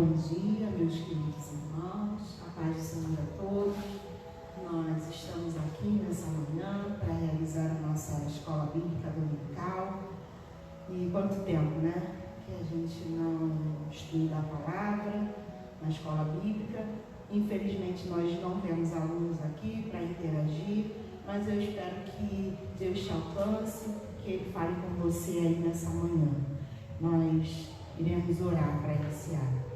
Bom dia, meus queridos irmãos, a paz do Senhor a todos. Nós estamos aqui nessa manhã para realizar a nossa escola bíblica dominical. E quanto tempo, né? Que a gente não estuda a palavra na escola bíblica. Infelizmente, nós não temos alunos aqui para interagir, mas eu espero que Deus te alcance, que Ele fale com você aí nessa manhã. Nós iremos orar para iniciar.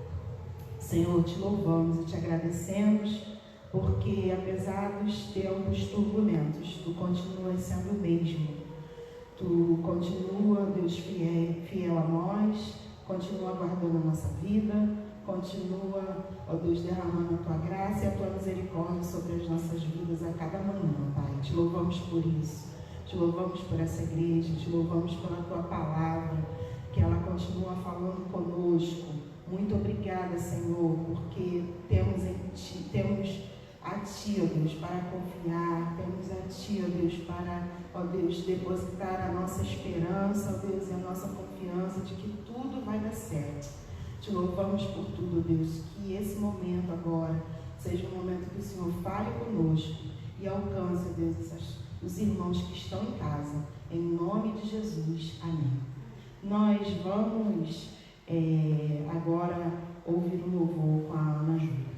Senhor, te louvamos e te agradecemos, porque apesar dos tempos turbulentos, Tu continuas sendo o mesmo. Tu continua, Deus, fiel a nós, continua guardando a nossa vida, continua, ó Deus, derramando a Tua graça e a Tua misericórdia sobre as nossas vidas a cada manhã, Pai. Te louvamos por isso, te louvamos por essa igreja, te louvamos pela Tua palavra, que ela continua falando conosco. Muito obrigada, Senhor, porque temos a Ti, ó Deus, para confiar, temos a Ti, ó Deus, para, ó Deus, depositar a nossa esperança, ó Deus, e a nossa confiança de que tudo vai dar certo. Te louvamos por tudo, Deus, que esse momento agora seja um momento que o Senhor fale conosco e alcance, ó Deus, os irmãos que estão em casa, em nome de Jesus, amém. Nós vamos agora ouvir um louvor com a Ana Júlia.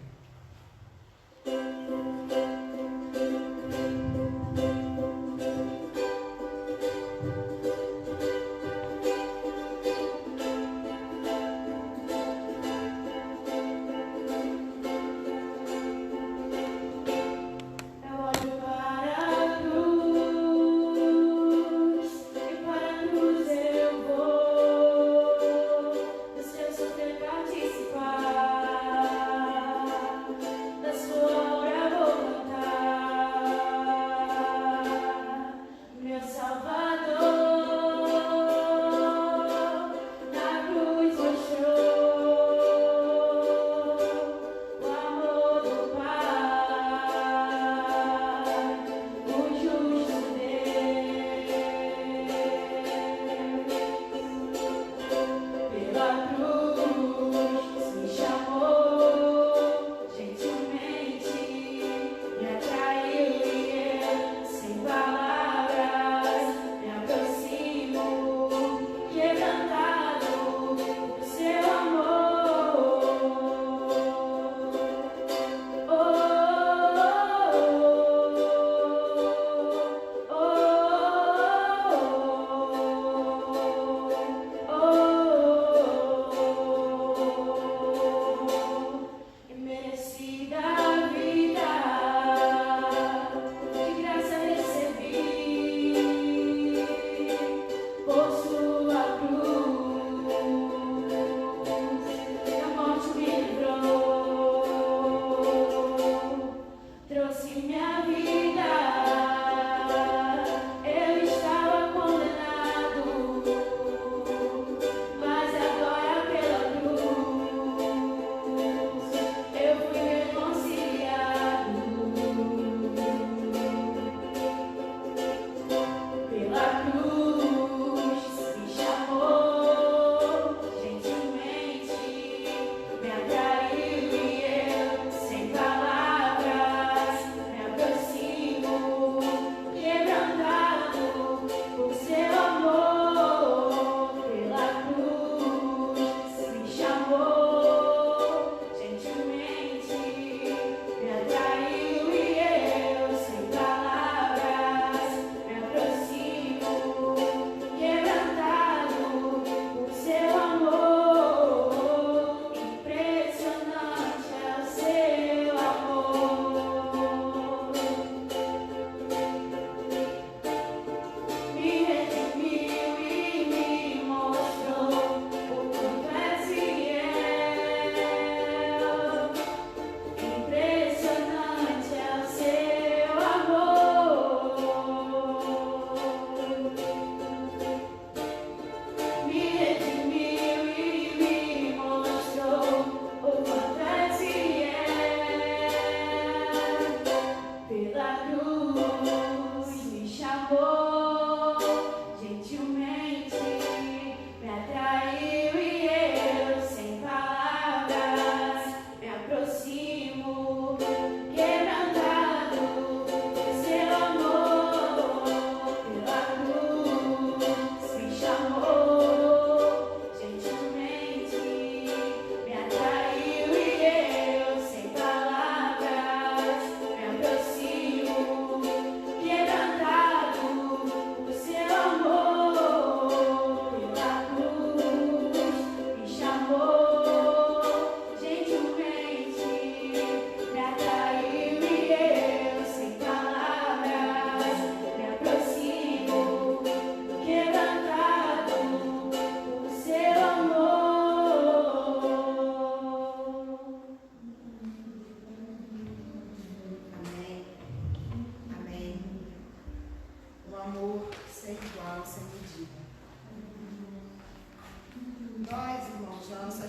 Participar.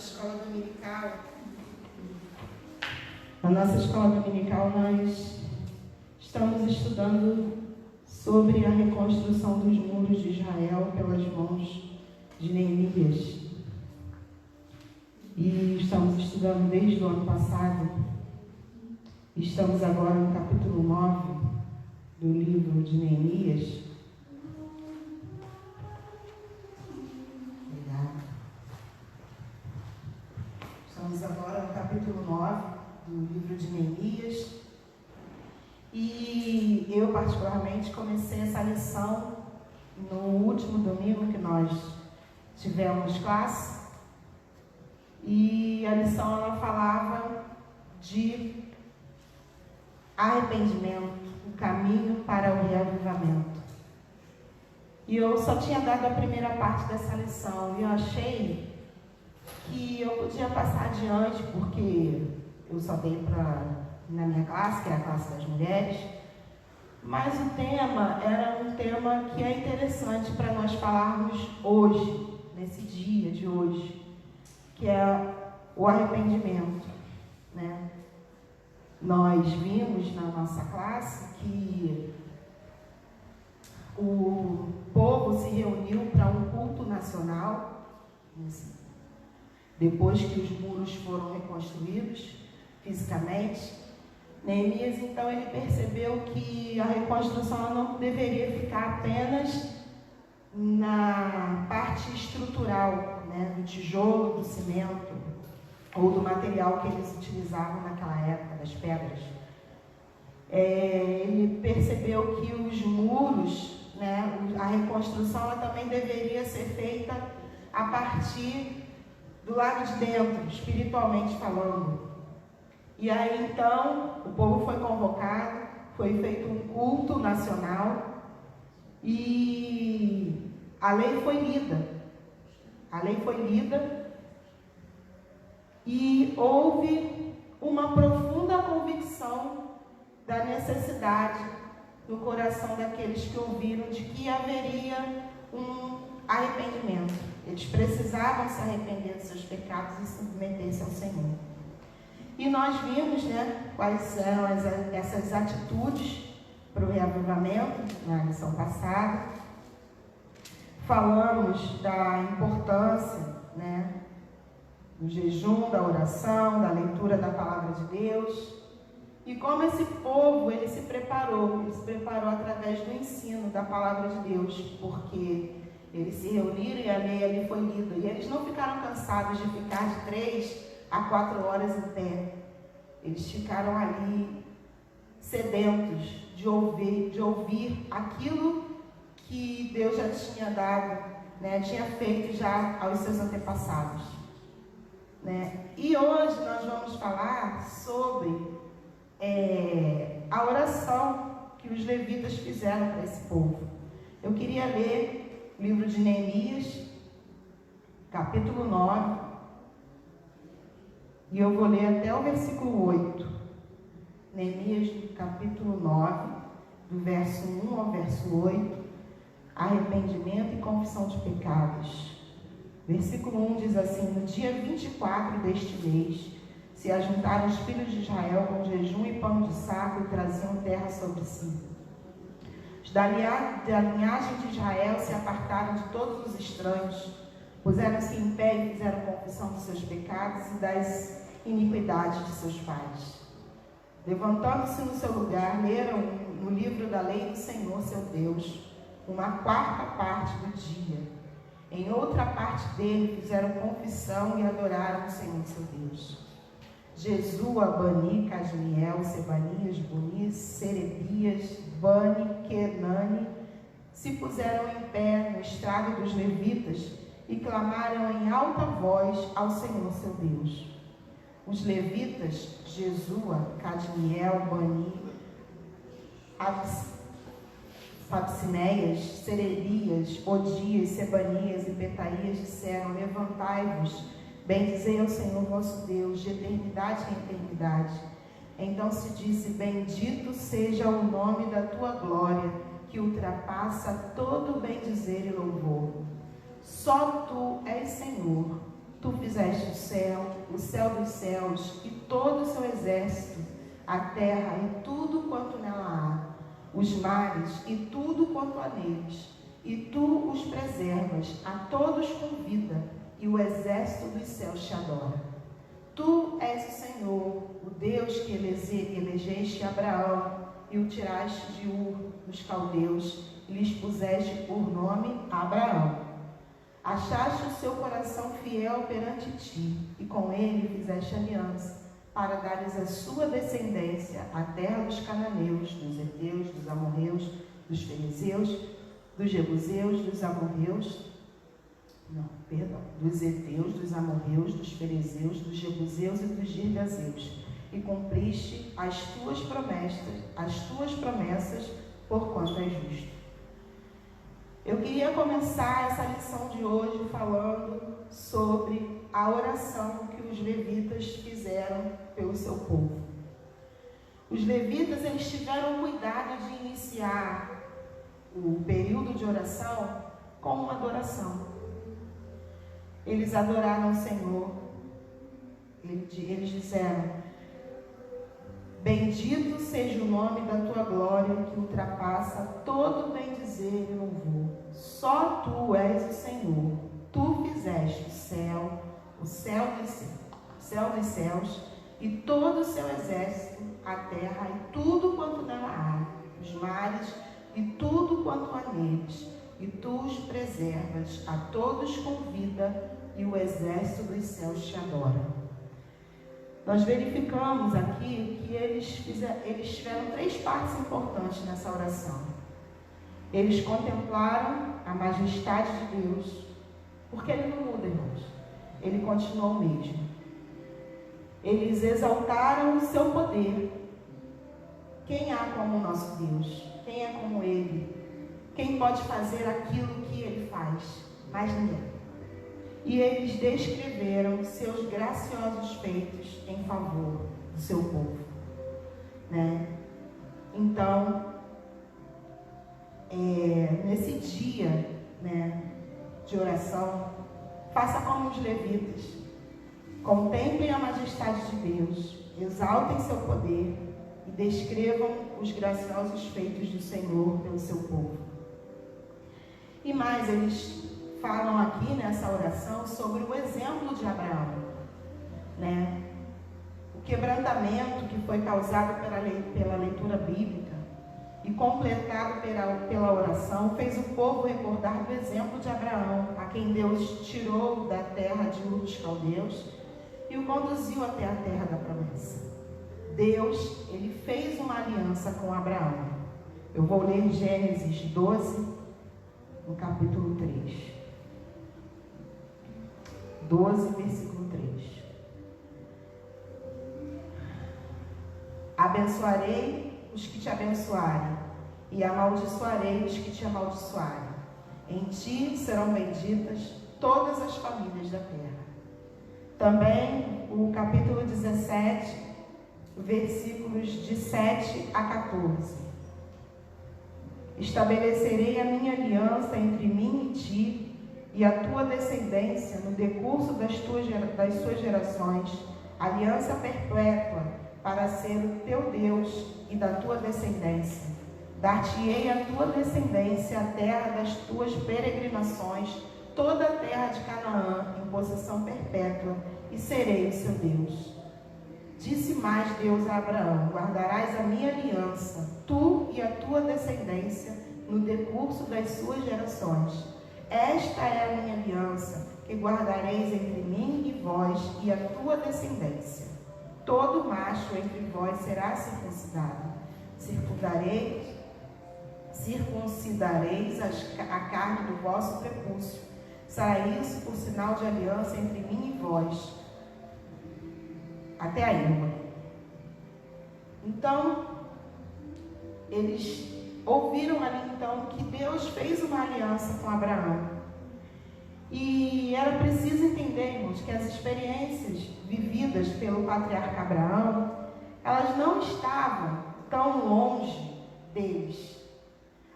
escola dominical, nós estamos estudando sobre a reconstrução dos muros de Israel pelas mãos de Neemias. E estamos estudando desde o ano passado. Estamos agora no capítulo 9 do livro de Neemias. Obrigada. Estamos agora no capítulo 9 do livro de Neemias. E eu, particularmente, comecei essa lição no último domingo que nós tivemos classe. E a lição ela falava de arrependimento, o caminho para o reavivamento. E eu só tinha dado a primeira parte dessa lição e eu achei que eu podia passar adiante, porque eu só dei na minha classe, que é a classe das mulheres, mas o tema era um tema que é interessante para nós falarmos hoje, nesse dia de hoje, que é o arrependimento, né? Nós vimos na nossa classe que o povo se reuniu para um culto nacional, depois que os muros foram reconstruídos fisicamente. Neemias, então, ele percebeu que a reconstrução não deveria ficar apenas na parte estrutural, né, do tijolo, do cimento, ou do material que eles utilizavam naquela época, das pedras. Ele percebeu que os muros, né, a reconstrução, ela também deveria ser feita a partir do lado de dentro, espiritualmente falando. E aí, então, o povo foi convocado, foi feito um culto nacional e a lei foi lida. A lei foi lida e houve uma profunda convicção da necessidade no coração daqueles que ouviram de que haveria um arrependimento. Eles precisavam se arrepender dos seus pecados e se submeter-se ao Senhor. E nós vimos, né, quais eram essas atitudes para o reavivamento na lição passada. Falamos da importância, né, do jejum, da oração, da leitura da palavra de Deus. E como esse povo, ele se preparou através do ensino da palavra de Deus, porque eles se reuniram e a lei ali foi lida. E eles não ficaram cansados de ficar de 3 a 4 horas em pé. Eles ficaram ali sedentos de ouvir aquilo que Deus já tinha dado, né, tinha feito já aos seus antepassados, né? E hoje nós vamos falar sobre a oração que os levitas fizeram para esse povo. Eu queria ler o livro de Neemias, capítulo 9, e eu vou ler até o versículo 8. Neemias, capítulo 9, do verso 1 ao verso 8, arrependimento e confissão de pecados. Versículo 1 diz assim: no dia 24 deste mês, se ajuntaram os filhos de Israel com jejum e pão de saco e traziam terra sobre si. Os da linhagem de Israel se apartaram de todos os estranhos, puseram-se em pé e fizeram confissão dos seus pecados e das iniquidades de seus pais. Levantando-se no seu lugar, leram no livro da lei do Senhor, seu Deus, uma quarta parte do dia. Em outra parte dele fizeram confissão e adoraram o Senhor, seu Deus. Jesua, Bani, Cadmiel, Sebanias, Buni, Serebias, Bani, Kenani, se puseram em pé no estrado dos levitas e clamaram em alta voz ao Senhor, seu Deus. Os levitas, Jesua, Cadmiel, Bani, Sabsineias, Serebias, Odias, Sebanias e Petaias disseram: levantai-vos, bendizei ao Senhor vosso Deus, de eternidade em eternidade. Então se disse: bendito seja o nome da tua glória, que ultrapassa todo bendizer e louvor. Só tu és Senhor, Tu fizeste o céu dos céus e todo o seu exército, a terra e tudo quanto nela há, os mares e tudo quanto há neles, e tu os preservas, a todos com vida, e o exército dos céus te adora. Tu és o Senhor, o Deus que elegeste Abraão e o tiraste de Ur dos caldeus e lhes puseste por nome Abraão. Achaste o seu coração fiel perante ti, e com ele fizeste aliança, para dares à sua descendência a terra dos cananeus, dos heteus, dos amorreus, dos fariseus, dos jebuseus, dos heteus, dos amorreus, dos fariseus, dos jebuseus e dos girgazeus, e cumpriste as tuas promessas, porquanto és justo. Eu queria começar essa lição de hoje falando sobre a oração que os levitas fizeram pelo seu povo. Os levitas, eles tiveram cuidado de iniciar o período de oração com uma adoração. Eles adoraram o Senhor. Eles disseram: bendito seja o nome da tua glória, que ultrapassa todo bem dizer e louvor. Só tu és o Senhor. Tu fizeste o céu dos céus e todo o seu exército, a terra e tudo quanto nela há, os mares e tudo quanto há neles, e tu os preservas, a todos com vida, e o exército dos céus te adora. Nós verificamos aqui que eles tiveram 3 partes importantes nessa oração. Eles contemplaram a majestade de Deus, porque Ele não muda, irmãos. Ele continua o mesmo. Eles exaltaram o seu poder. Quem há como o nosso Deus? Quem é como Ele? Quem pode fazer aquilo que Ele faz? Mais ninguém. E eles descreveram seus graciosos feitos em favor do seu povo, né? Então, nesse dia, né, de oração, faça como os levitas. Contemplem a majestade de Deus, exaltem seu poder e descrevam os graciosos feitos do Senhor pelo seu povo. E mais, eles falam aqui nessa oração sobre o exemplo de Abraão, né? O quebrantamento que foi causado pela leitura bíblica e completado pela oração fez o povo recordar do exemplo de Abraão, a quem Deus tirou da terra de Ur dos caldeus e o conduziu até a terra da promessa. Deus, ele fez uma aliança com Abraão. Eu vou ler Gênesis 12, no capítulo 3. 12, versículo 3. Abençoarei os que te abençoarem, e amaldiçoarei os que te amaldiçoarem. Em ti serão benditas todas as famílias da terra. Também o capítulo 17, versículos de 7 a 14. Estabelecerei a minha aliança entre mim e ti, e a tua descendência no decurso das suas gerações, aliança perpétua, para ser o teu Deus e da tua descendência. Dar-te-ei a tua descendência a terra das tuas peregrinações, toda a terra de Canaã, em possessão perpétua, e serei o seu Deus. Disse mais Deus a Abraão: guardarás a minha aliança, tu e a tua descendência, no decurso das suas gerações. Esta é a minha aliança, que guardareis entre mim e vós e a tua descendência. Todo macho entre vós será circuncidado. Circuncidareis a carne do vosso prepúcio. Será isso por sinal de aliança entre mim e vós. Até aí, irmão. Então, eles ouviram ali então que Deus fez uma aliança com Abraão. E era preciso entender, irmãos, que as experiências vividas pelo patriarca Abraão, elas não estavam tão longe deles.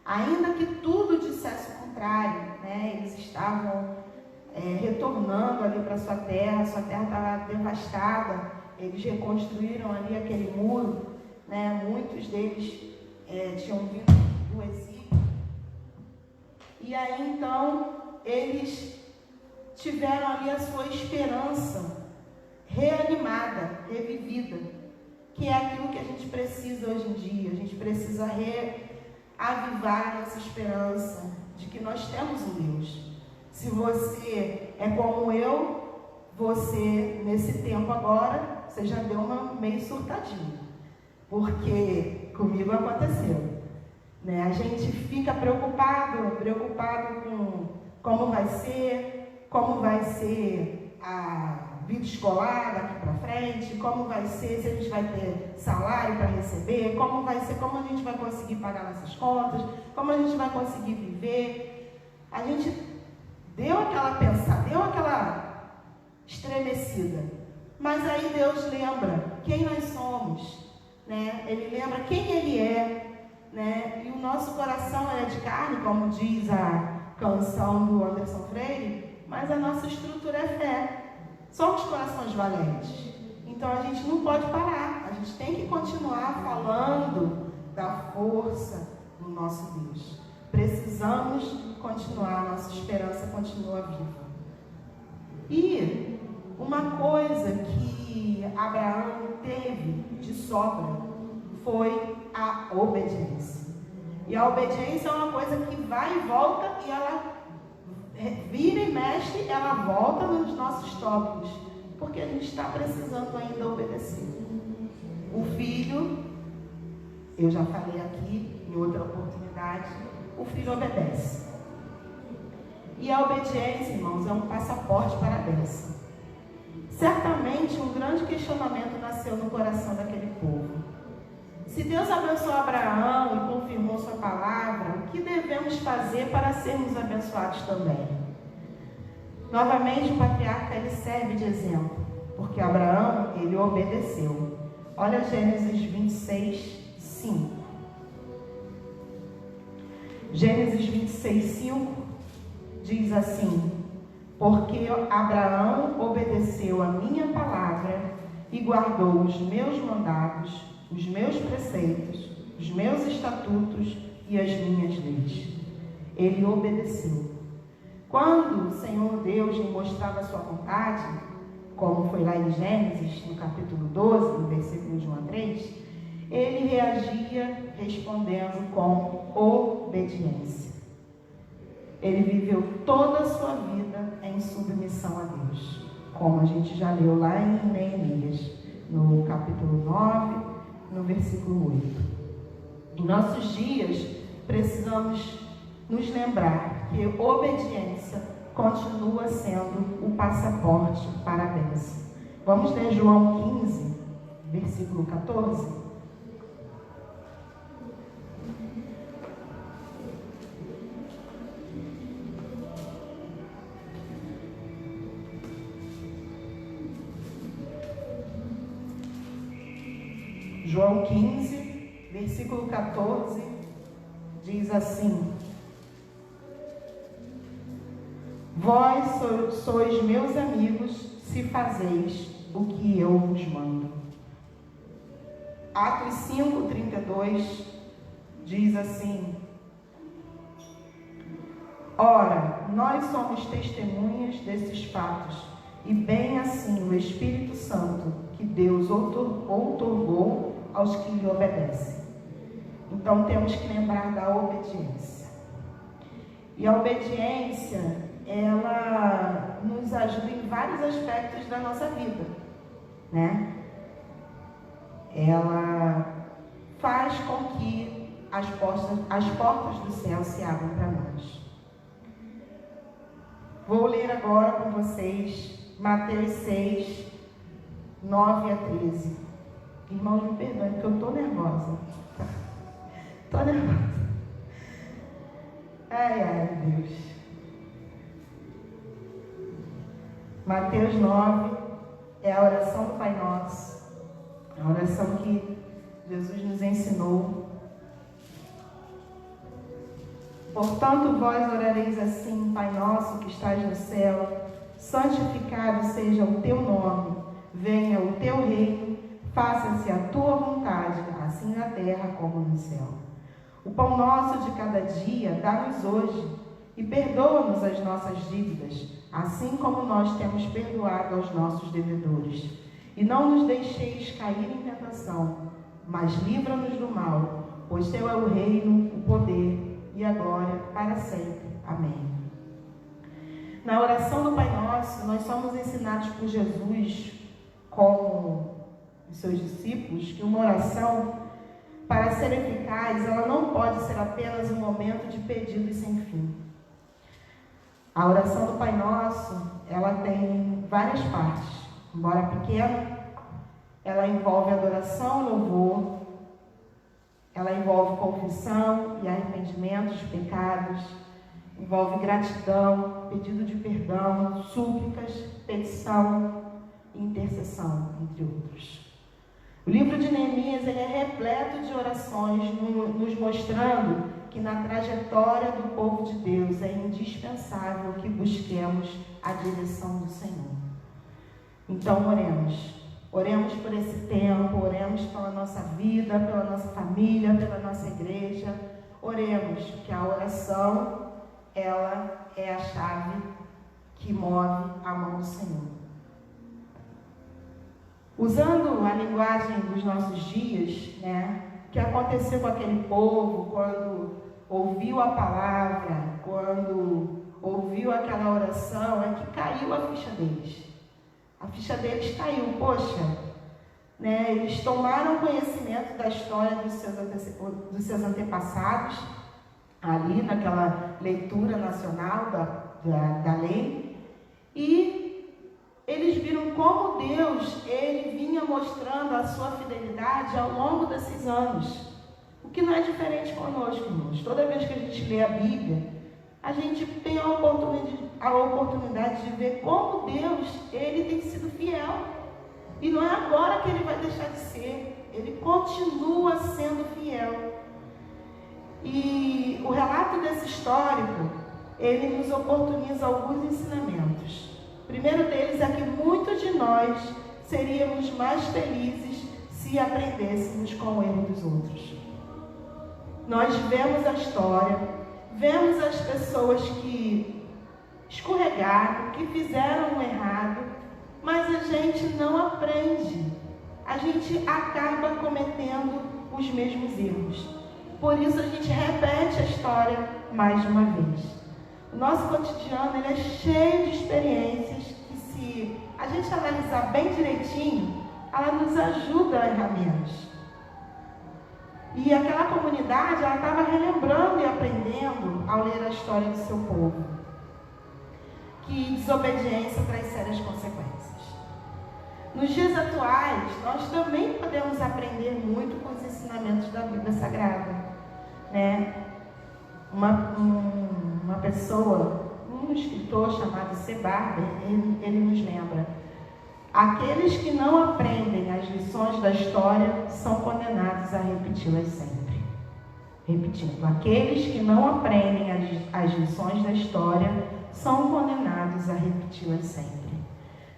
Ainda que tudo dissesse o contrário, né? Eles estavam retornando ali para sua terra estava devastada, eles reconstruíram ali aquele muro, né? Muitos deles tinham vindo do exílio, e aí então eles tiveram ali a sua esperança reanimada, revivida, que é aquilo que a gente precisa hoje em dia. A gente precisa reavivar a nossa esperança de que nós temos um Deus. Se você é como eu, você, nesse tempo agora, você já deu uma meio surtadinha, porque comigo aconteceu, né? A gente fica preocupado com como vai ser a vida escolar daqui para frente, como vai ser, se a gente vai ter salário para receber, como vai ser, como a gente vai conseguir pagar nossas contas, como a gente vai conseguir viver. A gente deu aquela estremecida, mas aí Deus lembra quem nós somos, né? Ele lembra quem Ele é, né? E o nosso coração é de carne, como diz a canção do Anderson Freire, mas a nossa estrutura é fé. Somos corações valentes. Então a gente não pode parar. A gente tem que continuar falando da força do nosso Deus. Precisamos continuar, a nossa esperança continua viva. E uma coisa que Abraão teve de sobra foi a obediência. E a obediência é uma coisa que vai e volta, e ela vira e mexe, ela volta nos nossos tópicos, porque a gente está precisando ainda obedecer. O filho, eu já falei aqui em outra oportunidade, o filho obedece. E a obediência, irmãos, é um passaporte para a bênção. Certamente um grande questionamento nasceu no coração daquele povo. Se Deus abençoou Abraão e confirmou sua palavra, o que devemos fazer para sermos abençoados também? Novamente, o patriarca ele serve de exemplo, porque Abraão, ele obedeceu. Olha Gênesis 26, 5. Gênesis 26, 5 diz assim: porque Abraão obedeceu a minha palavra e guardou os meus mandados, os meus preceitos, os meus estatutos e as minhas leis. Ele obedeceu. Quando o Senhor Deus lhe mostrava a sua vontade, como foi lá em Gênesis, no capítulo 12, no versículo de 1 a 3, ele reagia respondendo com obediência. Ele viveu toda a sua vida em submissão a Deus, como a gente já leu lá em Neemias, no capítulo 9, no versículo 8. Em nossos dias, precisamos nos lembrar que obediência continua sendo o passaporte para a bênção. Vamos ler João 15, versículo 14? João 15, versículo 14, diz assim: vós sois meus amigos se fazeis o que eu vos mando. Atos 5, 32 diz assim: ora, nós somos testemunhas desses fatos, e bem assim o Espírito Santo que Deus outorgou aos que lhe obedecem. Então temos que lembrar da obediência. E a obediência, ela nos ajuda em vários aspectos da nossa vida, né? Ela faz com que as portas do céu se abram para nós. Vou ler agora com vocês Mateus 6, 9 a 13. Irmãos, me perdoem, porque eu estou nervosa. Estou nervosa. Ai, Deus. Mateus 9 é a oração do Pai Nosso. A oração que Jesus nos ensinou. Portanto, vós orareis assim: Pai nosso que estás no céu, santificado seja o teu nome, venha o teu reino, faça-se a tua vontade, assim na terra como no céu. O pão nosso de cada dia dá-nos hoje, e perdoa-nos as nossas dívidas, assim como nós temos perdoado aos nossos devedores. E não nos deixeis cair em tentação, mas livra-nos do mal, pois teu é o reino, o poder e a glória para sempre. Amém. Na oração do Pai Nosso, nós somos ensinados por Jesus, como os seus discípulos, que uma oração, para ser eficaz, ela não pode ser apenas um momento de pedido sem fim. A oração do Pai Nosso, ela tem várias partes. Embora pequena, ela envolve adoração e louvor, ela envolve confissão e arrependimento dos pecados, envolve gratidão, pedido de perdão, súplicas, petição e intercessão, entre outros. O livro de Neemias ele é repleto de orações, nos mostrando que na trajetória do povo de Deus é indispensável que busquemos a direção do Senhor. Então oremos. Oremos por esse tempo, oremos pela nossa vida, pela nossa família, pela nossa igreja. Oremos, que a oração, ela é a chave que move a mão do Senhor. Usando a linguagem dos nossos dias, o que aconteceu com aquele povo quando ouviu a palavra, quando ouviu aquela oração, é que caiu a ficha deles. A ficha deles caiu, eles tomaram conhecimento da história dos seus antepassados, ali naquela leitura nacional da lei, e eles viram como Deus, ele vinha mostrando a sua fidelidade ao longo desses anos, o que não é diferente conosco, irmãos. Toda vez que a gente lê a Bíblia, a gente tem a oportunidade de ver como Deus, ele tem sido fiel. E não é agora que ele vai deixar de ser. Ele continua sendo fiel. E o relato desse histórico, ele nos oportuniza alguns ensinamentos. O primeiro deles é que muitos de nós seríamos mais felizes se aprendêssemos com o erro dos outros. Nós vemos a história, vemos as pessoas que escorregaram, que fizeram o errado, mas a gente não aprende. A gente acaba cometendo os mesmos erros. Por isso a gente repete a história mais de uma vez. O nosso cotidiano ele é cheio de experiências que, se a gente analisar bem direitinho, ela nos ajuda a errar menos. E aquela comunidade, ela estava relembrando e aprendendo ao ler a história do seu povo, que desobediência traz sérias consequências. Nos dias atuais, nós também podemos aprender muito com os ensinamentos da Bíblia Sagrada. Uma pessoa, um escritor chamado Sebar, ele nos lembra: aqueles que não aprendem as lições da história são condenados a repeti-las sempre. Repetindo, aqueles que não aprendem as lições da história são condenados a repeti-las sempre.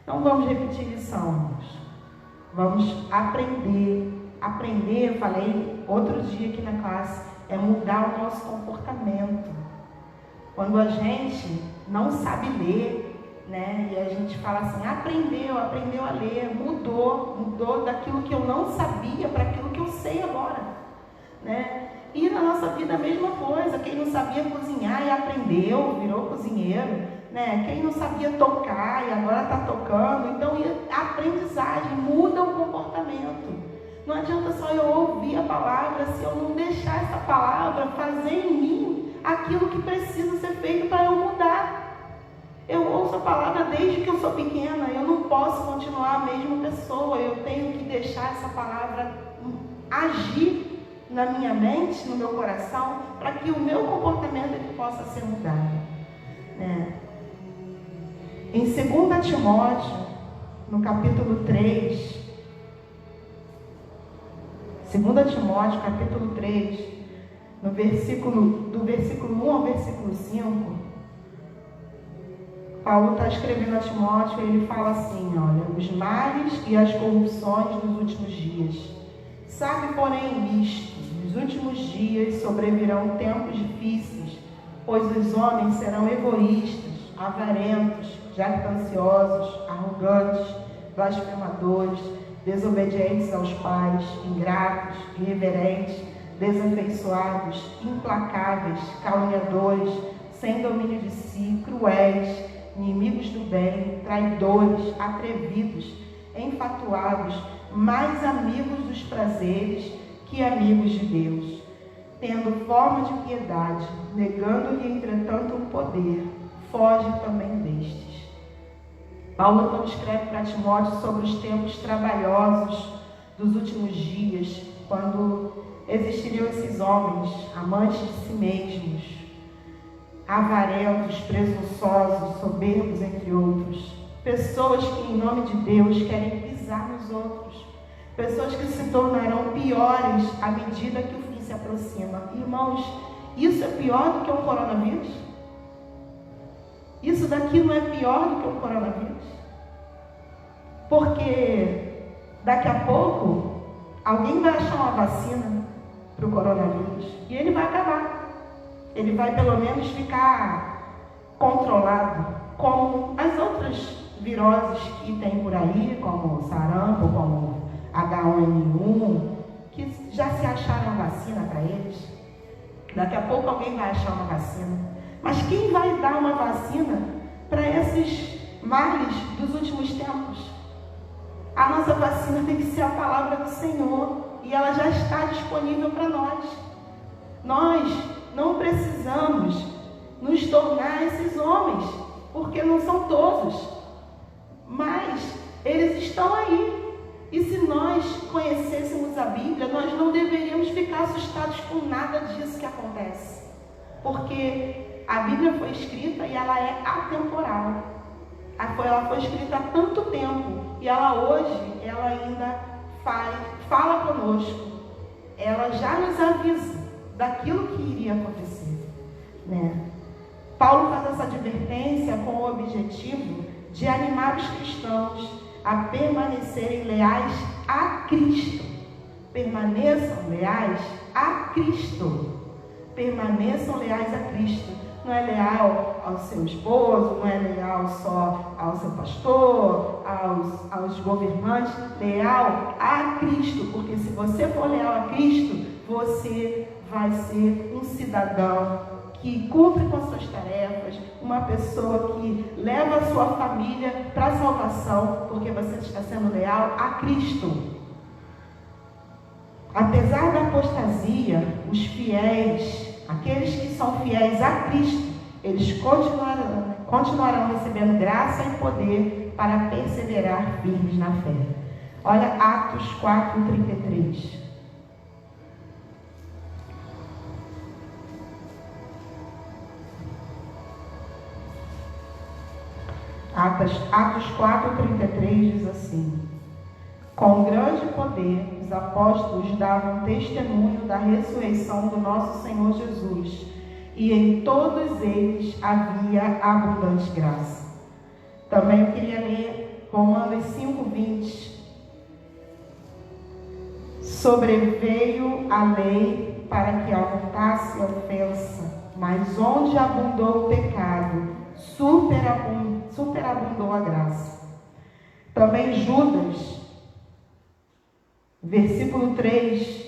Então vamos repetir lição, irmãos. Vamos aprender. Aprender, eu falei outro dia aqui na classe, é mudar o nosso comportamento. Quando a gente não sabe ler, e a gente fala assim, aprendeu a ler, mudou daquilo que eu não sabia para aquilo que eu sei agora, E na nossa vida a mesma coisa. Quem não sabia cozinhar e aprendeu, virou cozinheiro, Quem não sabia tocar e agora está tocando. Então, a aprendizagem muda o comportamento. Não adianta só eu ouvir a palavra se eu não deixar essa palavra fazer em mim aquilo que precisa ser feito para eu mudar. Eu ouço a palavra desde que eu sou pequena, eu não posso continuar a mesma pessoa, eu tenho que deixar essa palavra agir na minha mente, no meu coração, para que o meu comportamento ele possa ser mudado. Em 2 Timóteo, no capítulo 3, 2 Timóteo, capítulo 3, no do versículo 1 ao versículo 5, Paulo está escrevendo a Timóteo e ele fala assim, olha, os males e as corrupções dos últimos dias. Sabe, porém, isto, nos últimos dias sobrevirão tempos difíceis, pois os homens serão egoístas, avarentos, jactanciosos, arrogantes, blasfemadores, desobedientes aos pais, ingratos, irreverentes, desafeiçoados, implacáveis, caluniadores, sem domínio de si, cruéis, inimigos do bem, traidores, atrevidos, enfatuados, mais amigos dos prazeres que amigos de Deus, tendo forma de piedade, negando-lhe entretanto o poder, foge também destes. Paulo então escreve para Timóteo sobre os tempos trabalhosos dos últimos dias, quando existiriam esses homens, amantes de si mesmos, avarentos, presunçosos, soberbos, entre outros. Pessoas que, em nome de Deus, querem pisar nos outros. Pessoas que se tornarão piores à medida que o fim se aproxima. Irmãos, isso é pior do que um coronavírus? Isso daqui não é pior do que um coronavírus? Porque daqui a pouco alguém vai achar uma vacina para o coronavírus e ele vai acabar. Ele vai pelo menos ficar controlado, como as outras viroses que tem por aí, como sarampo, como H1N1, que já se acharam a vacina para eles. Daqui a pouco alguém vai achar uma vacina. Mas quem vai dar uma vacina para esses males dos últimos tempos? A nossa vacina tem que ser a palavra do Senhor, e ela já está disponível para nós. Nós não precisamos nos tornar esses homens, porque não são todos, mas eles estão aí. E se nós conhecêssemos a Bíblia, nós não deveríamos ficar assustados com nada disso que acontece, porque a Bíblia foi escrita e ela é atemporal. Ela foi escrita há tanto tempo e ela hoje, ela ainda fala conosco. Ela já nos avisa daquilo que iria acontecer, né? Paulo faz essa advertência com o objetivo de animar os cristãos a permanecerem leais a Cristo. Permaneçam leais a Cristo. Permaneçam leais a Cristo. Não é leal ao seu esposo, não é leal só ao seu pastor, aos governantes, leal a Cristo, porque se você for leal a Cristo, você vai ser um cidadão que cumpre com as suas tarefas, uma pessoa que leva a sua família para a salvação, porque você está sendo leal a Cristo. Apesar da apostasia, os fiéis, aqueles que são fiéis a Cristo, eles continuarão recebendo graça e poder para perseverar firmes na fé. Olha Atos 4:33. Atos 4:33 diz assim: com grande poder os apóstolos davam testemunho da ressurreição do nosso Senhor Jesus, e em todos eles havia abundante graça. Também eu queria ler Romanos 5:20. Sobreveio a lei para que aumentasse a ofensa, mas onde abundou o pecado, superabundou a graça. Também Judas, versículo 3,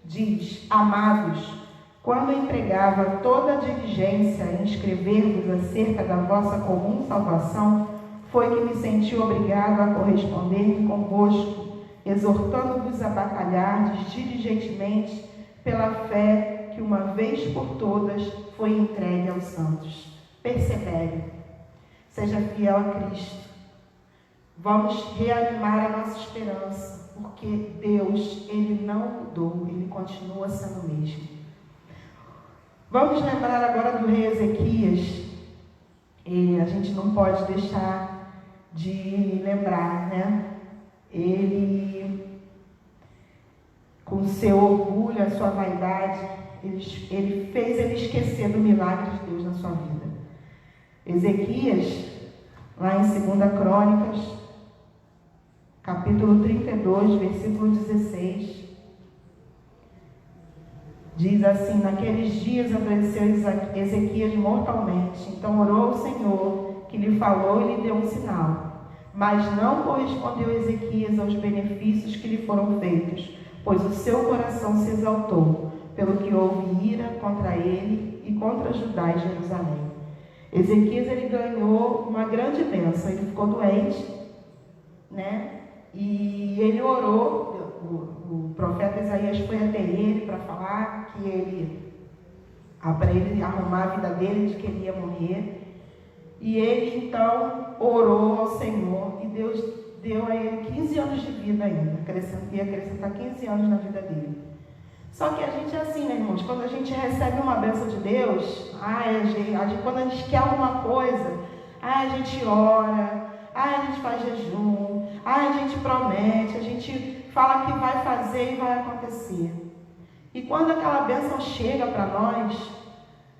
diz: amados, quando empregava toda a diligência em escrever-vos acerca da vossa comum salvação, foi que me senti obrigado a corresponder convosco, exortando-vos a batalhardes diligentemente pela fé que uma vez por todas foi entregue aos santos. Persevere, seja fiel a Cristo. Vamos reanimar a nossa esperança, porque Deus, Ele não mudou, Ele continua sendo o mesmo. Vamos lembrar agora do rei Ezequias, e a gente não pode deixar de lembrar, né? Ele, com seu orgulho, a sua vaidade, Ele fez ele esquecer do milagre de Deus na sua vida. Ezequias, lá em 2 Crônicas, capítulo 32, versículo 16, diz assim: naqueles dias adoeceu Ezequias mortalmente, então orou o Senhor, que lhe falou e lhe deu um sinal. Mas não correspondeu Ezequias aos benefícios que lhe foram feitos, pois o seu coração se exaltou, pelo que houve ira contra ele e contra Judá e Jerusalém. Ezequias, ele ganhou uma grande bênção, ele ficou doente, né? E ele orou, o profeta Isaías foi até ele para falar para ele arrumar a vida dele, de que ele ia morrer. E ele então orou ao Senhor, e Deus deu a ele 15 anos de vida ainda, ia acrescentar 15 anos na vida dele. Só que a gente é assim, né, irmãos? Quando a gente recebe uma bênção de Deus, quando a gente quer alguma coisa, a gente ora, a gente faz jejum, a gente promete, a gente fala que vai fazer e vai acontecer. E quando aquela bênção chega para nós,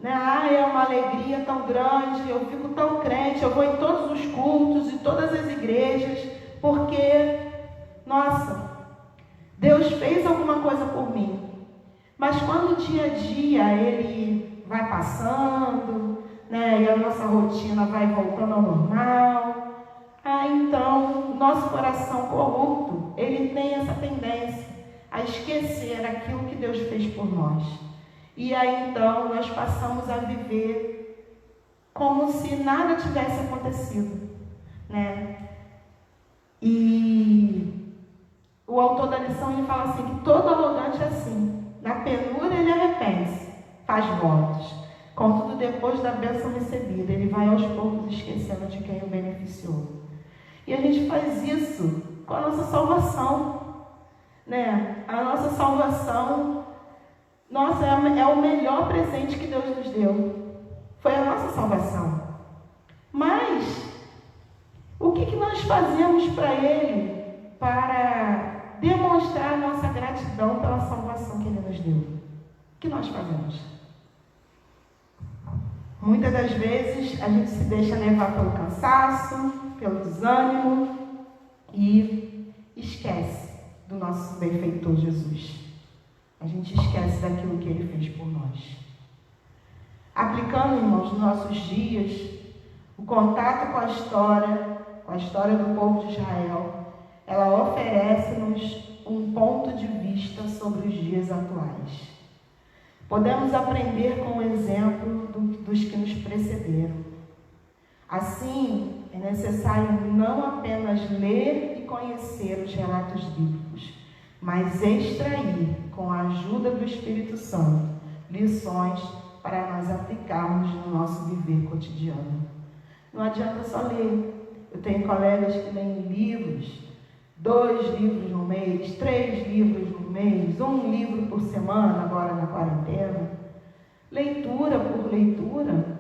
né, é uma alegria tão grande, eu fico tão crente, eu vou em todos os cultos, em todas as igrejas, porque, nossa, Deus fez alguma coisa por mim. Mas quando o dia a dia ele vai passando, né, e a nossa rotina vai voltando ao normal, então o nosso coração corrupto, ele tem essa tendência a esquecer aquilo que Deus fez por nós. E aí então nós passamos a viver como se nada tivesse acontecido, né? E o autor da lição, ele fala assim, que todo arrogante é assim. Na penúria ele arrepende-se, faz votos. Contudo, depois da bênção recebida, ele vai aos poucos esquecendo de quem o beneficiou. E a gente faz isso com a nossa salvação, né? A nossa salvação, nossa, é o melhor presente que Deus nos deu. Foi a nossa salvação. Mas, o que nós fazemos para Ele, para demonstrar a nossa gratidão pela salvação que Ele nos deu? O que nós fazemos? Muitas das vezes a gente se deixa levar pelo cansaço, pelo desânimo e esquece do nosso benfeitor Jesus. A gente esquece daquilo que Ele fez por nós. Aplicando, irmãos, nos nossos dias, o contato com a história do povo de Israel, ela oferece-nos um ponto de vista sobre os dias atuais. Podemos aprender com o exemplo dos que nos precederam. Assim, é necessário não apenas ler e conhecer os relatos bíblicos, mas extrair, com a ajuda do Espírito Santo, lições para nós aplicarmos no nosso viver cotidiano. Não adianta só ler. Eu tenho colegas que leem livros, 2 livros no mês, 3 livros no mês, 1 livro por semana, agora na quarentena. Leitura por leitura.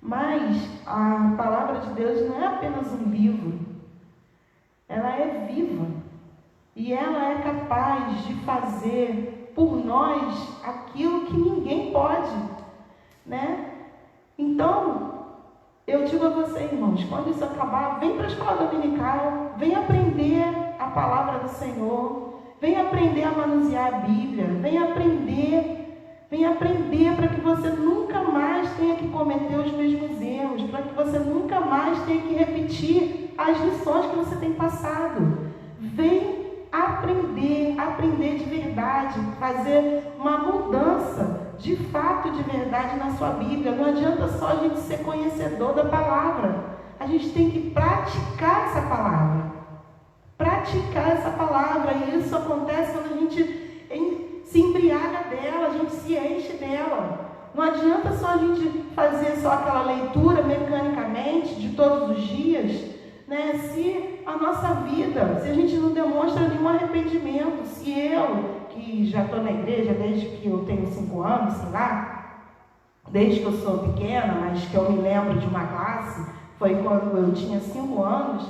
Mas a palavra de Deus não é apenas um livro. Ela é viva. E ela é capaz de fazer por nós aquilo que ninguém pode, né? Então, eu digo a você, irmãos, quando isso acabar, vem para a escola dominical, vem aprender a palavra do Senhor, vem aprender a manusear a Bíblia, vem aprender para que você nunca mais tenha que cometer os mesmos erros, para que você nunca mais tenha que repetir as lições que você tem passado. Vem aprender de verdade, fazer uma mudança de fato, de verdade na sua Bíblia. Não adianta só a gente ser conhecedor da palavra. A gente tem que praticar essa palavra. Praticar essa palavra. E isso acontece quando a gente se embriaga dela, a gente se enche dela. Não adianta só a gente fazer só aquela leitura mecanicamente de todos os dias, né? Se a nossa vida, se a gente não demonstra nenhum arrependimento, se eu, que já estou na igreja desde que eu tenho 5 anos, sei lá, desde que eu sou pequena, mas que eu me lembro de uma classe, foi quando eu tinha 5 anos,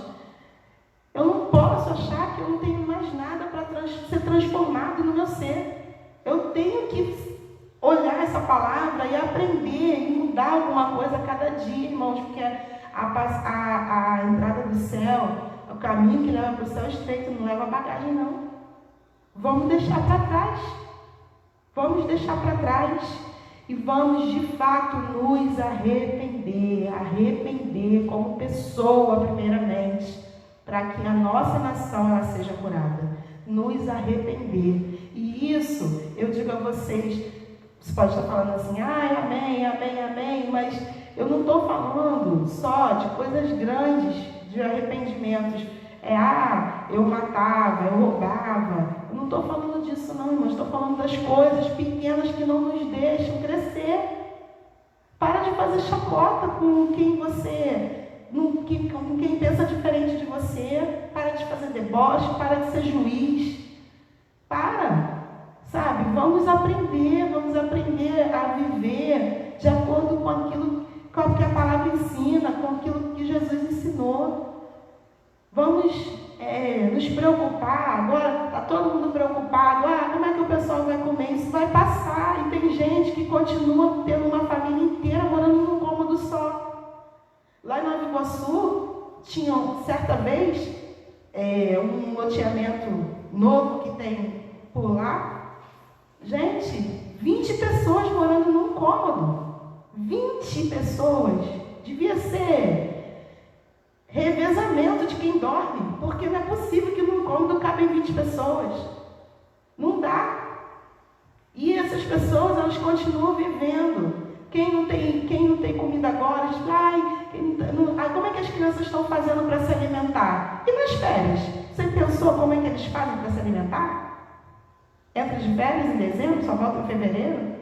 eu não posso achar que eu não tenho mais nada para ser transformado no meu ser. Eu tenho que olhar essa palavra e aprender e mudar alguma coisa a cada dia, irmãos, porque a entrada do céu, o caminho que leva para o céu estreito, não leva bagagem, não. Vamos deixar para trás. Vamos deixar para trás e vamos, de fato, nos arrepender como pessoa, primeiramente, para que a nossa nação ela seja curada. Nos arrepender. E isso, eu digo a vocês, você pode estar falando assim, amém, amém, amém, mas eu não estou falando só de coisas grandes, de arrependimentos. Eu matava, eu roubava. Eu não estou falando disso não, irmãos. Estou falando das coisas pequenas que não nos deixam crescer. Para de fazer chacota com quem com quem pensa diferente de você. Para de fazer deboche, para de ser juiz. Sabe? Vamos aprender a viver de acordo com aquilo que a palavra ensina, com aquilo que Jesus ensinou. Vamos nos preocupar. Agora está todo mundo preocupado. Como é que o pessoal vai comer? Isso vai passar. E tem gente que continua tendo uma família inteira morando num cômodo só. Lá em Nova Iguaçu, tinham certa vez um loteamento novo que tem por lá. Gente, 20 pessoas morando num cômodo. 20 pessoas. Devia ser revezamento de quem dorme, porque não é possível que num cômodo cabem 20 pessoas. Não dá. E essas pessoas, elas continuam vivendo. Quem não tem comida agora, diz, como é que as crianças estão fazendo para se alimentar? E nas férias? Você pensou como é que eles fazem para se alimentar? Entra de férias em dezembro, só volta em fevereiro?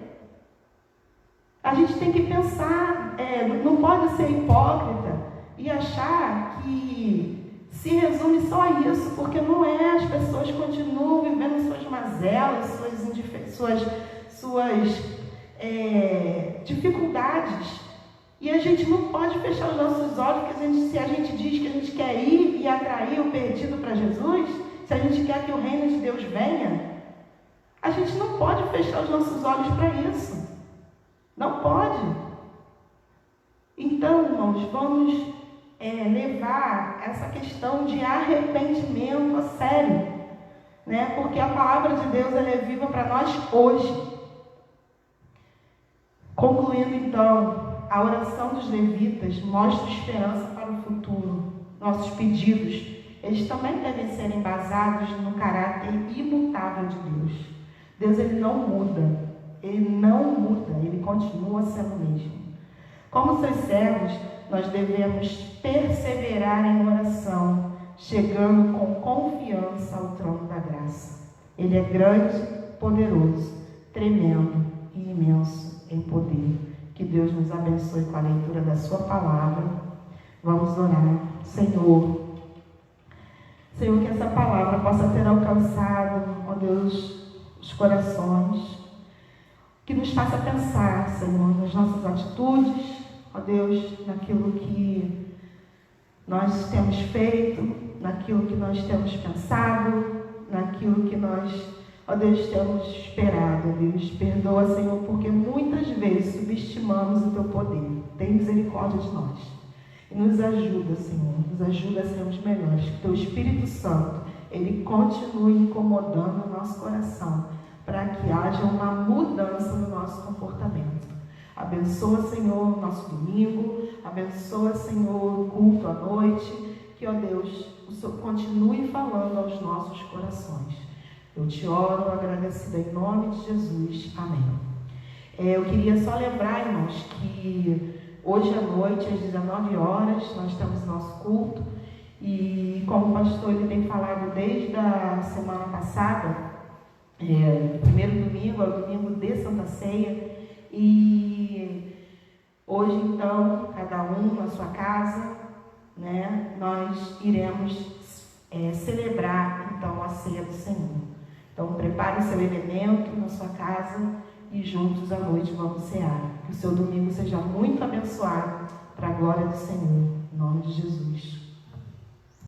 A gente tem que pensar, não pode ser hipócrita e achar que se resume só a isso, porque não é. As pessoas continuam vivendo suas mazelas, suas dificuldades, e a gente não pode fechar os nossos olhos, porque se a gente diz que a gente quer ir e atrair o perdido para Jesus, se a gente quer que o reino de Deus venha, a gente não pode fechar os nossos olhos para isso. Não pode. Então, irmãos, vamos levar essa questão de arrependimento a sério, né? Porque a palavra de Deus ela é viva para nós hoje. Concluindo, então, a oração dos levitas mostra esperança para o futuro. Nossos pedidos, eles também devem ser embasados no caráter imutável de Deus. Deus, ele não muda, ele continua sendo o mesmo. Como seus servos, nós devemos perseverar em oração, chegando com confiança ao trono da graça. Ele é grande, poderoso, tremendo e imenso em poder. Que Deus nos abençoe com a leitura da sua palavra. Vamos orar. Senhor, que essa palavra possa ter alcançado, ó Deus, os corações, que nos faça pensar, Senhor, nas nossas atitudes, ó Deus, naquilo que nós temos feito, naquilo que nós temos pensado, naquilo que nós, ó Deus, temos esperado. Deus, perdoa, Senhor, porque muitas vezes subestimamos o Teu poder. Tem misericórdia de nós. E nos ajuda, Senhor, nos ajuda a sermos melhores. Que Teu Espírito Santo, Ele continue incomodando o nosso coração, para que haja uma mudança no nosso comportamento. Abençoa, Senhor, o nosso domingo. Abençoa, Senhor, o culto à noite. Que, ó Deus, o Senhor continue falando aos nossos corações. Eu te oro agradecida em nome de Jesus. Amém. Eu queria só lembrar, irmãos, que hoje à noite, às 19 horas, nós temos nosso culto. E como o pastor ele tem falado desde a semana passada, o primeiro domingo é o domingo de Santa Ceia. E hoje, então, cada um na sua casa, né, nós iremos celebrar, então, a ceia do Senhor. Então, prepare o seu elemento na sua casa e juntos à noite vamos cear. Que o seu domingo seja muito abençoado para a glória do Senhor. Em nome de Jesus.